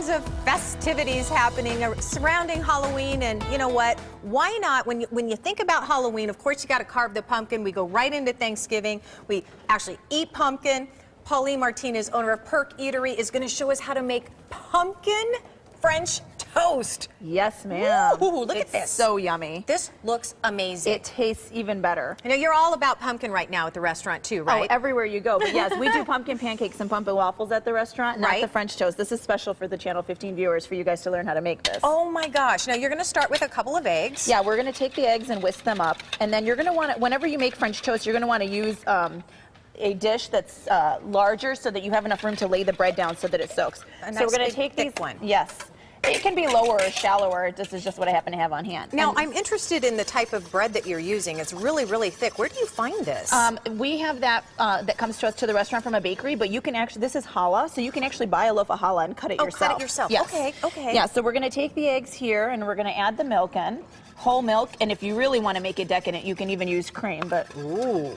of festivities happening surrounding Halloween, and you know what? Why not, when you think about Halloween, of course you got to carve the pumpkin. We go right into Thanksgiving. We actually eat pumpkin. Pauline Martinez, owner of Perk Eatery, is going to show us how to make pumpkin French toast. Yes, ma'am. Look at this. It's so yummy. This looks amazing. It tastes even better. You know, you're all about pumpkin right now at the restaurant too, right? Oh, everywhere you go. But yes, we do pumpkin pancakes and pumpkin waffles at the restaurant, not Right. the French toast. This is special for the Channel 15 viewers for you guys to learn how to make this. Oh my gosh. Now you're going to start with a couple of eggs. Yeah, we're going to take the eggs and whisk them up. And then you're going to want to, whenever you make French toast, you're going to want to use a dish that's larger so that you have enough room to lay the bread down so that it soaks. A So nice we're going big, to take thick these. one. Yes. It can be lower or shallower. This is just what I happen to have on hand. Now, And I'm interested in the type of bread that you're using. It's really, really thick. Where do you find this? we have that that comes to us to the restaurant from a bakery, but you can actually, this is challah, so you can actually buy a loaf of challah and cut it yourself. Cut it yourself. Yes. Okay, okay. Yeah, so we're going to take the eggs here and we're going to add the milk in. Whole milk, and if you really want to make it decadent, you can even use cream, but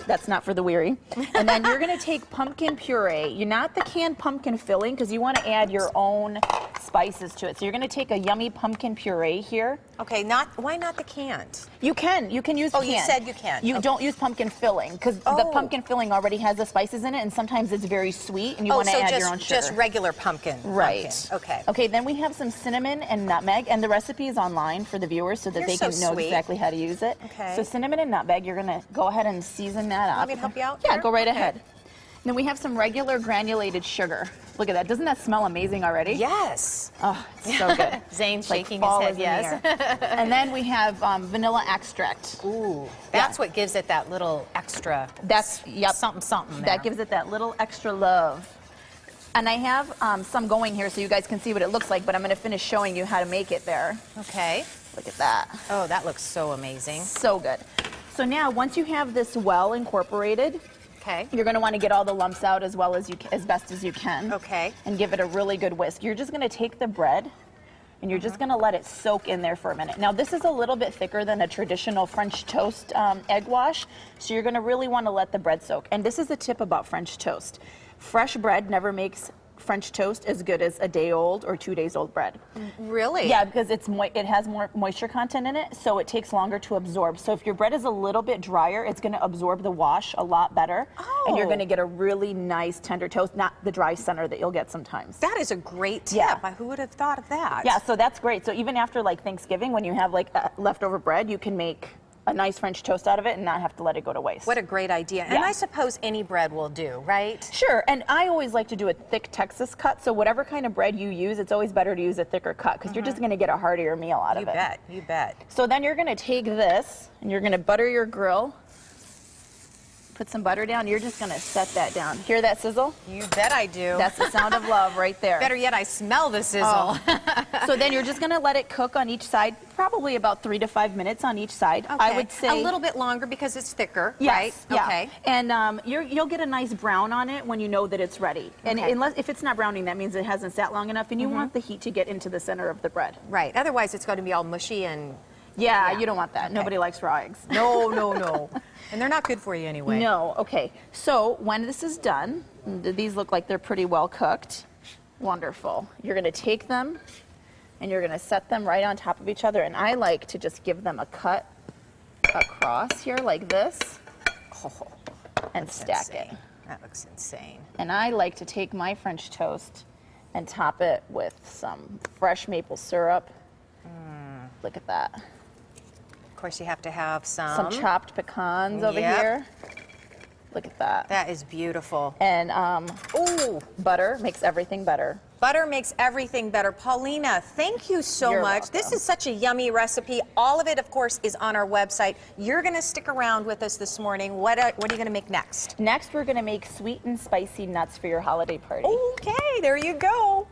that's not for the weary. And then you're going to take pumpkin puree. You're not the canned pumpkin filling because you want to add your own spices to it. So you're going to take a yummy pumpkin puree here. Okay, why not the canned? You can use canned. Oh, you said you can. You Okay. don't use pumpkin filling because the pumpkin filling already has the spices in it, and sometimes it's very sweet, and you want to add your own sugar. Just regular pumpkin. Right. Pumpkin. Okay. Okay, then we have some cinnamon and nutmeg, and the recipe is online for the viewers so that You're they so can know sweet. exactly how to use it. Okay. So cinnamon and nutmeg, you're going to go ahead and season that up. Want me to help you out Yeah, here? go right Okay. ahead. Then we have some regular granulated sugar. Look at that. Doesn't that smell amazing already? Yes. Oh, it's so good. Zane's It's like shaking fall his is head, in the air. And then we have vanilla extract. Ooh, that's what gives it that little extra. That's, yep. Something there. That gives it that little extra love. And I have some going here so you guys can see what it looks like, but I'm going to finish showing you how to make it there. Okay. Look at that. Oh, that looks so amazing. So good. So now, once you have this well incorporated, Okay. you're going to want to get all the lumps out as well as as best as you can. Okay. And give it a really good whisk. You're just going to take the bread and you're just going to let it soak in there for a minute. Now, this is a little bit thicker than a traditional French toast egg wash, so you're going to really want to let the bread soak. And this is a tip about French toast. Fresh bread never makes French toast as good as a day old or 2 days old bread. Really? Yeah, because it has more moisture content in it, so it takes longer to absorb. So if your bread is a little bit drier, it's going to absorb the wash a lot better, and you're going to get a really nice tender toast, not the dry center that you'll get sometimes. That is a great tip. Yeah. Who would have thought of that? Yeah, so that's great. So even after like Thanksgiving, when you have like leftover bread, you can make a nice French toast out of it and not have to let it go to waste. What a great idea. And Yeah. I suppose any bread will do, right? Sure, and I always like to do a thick Texas cut, so whatever kind of bread you use, it's always better to use a thicker cut because you're just going to get a heartier meal out of it. You bet. You bet. So then you're going to take this and you're going to butter your grill. Put some butter down. You're just going to set that down. Hear that sizzle? You bet I do. That's the sound of love right there. Better yet, I smell the sizzle. So then you're just going to let it cook on each side, probably about 3 to 5 minutes on each side. I Okay. would say a little bit longer because it's thicker, Yes, right? yeah. Okay. And you'll get a nice brown on it when you know that it's ready. And Okay. unless if it's not browning, that means it hasn't sat long enough, and you want the heat to get into the center of the bread. Right. Otherwise, it's going to be all mushy and Yeah, Yeah. you don't want that. Okay. Nobody likes raw eggs. no. And they're not good for you anyway. No, okay. So when this is done, these look like they're pretty well cooked. Wonderful. You're going to take them and you're going to set them right on top of each other. And I like to just give them a cut across here like this and stack it. Insane. That looks insane. And I like to take my French toast and top it with some fresh maple syrup. Look at that. Of course, you have to have Some chopped pecans over Yep. here. Look at that. That is beautiful. And Ooh, butter makes everything better. butter makes everything better. Paulina, thank you so You're much. This welcome. is such a yummy recipe. All of it, of course, is on our website. You're going to stick around with us this morning. What are you going to make next? Next, we're going to make sweet and spicy nuts for your holiday party. Okay, there you go.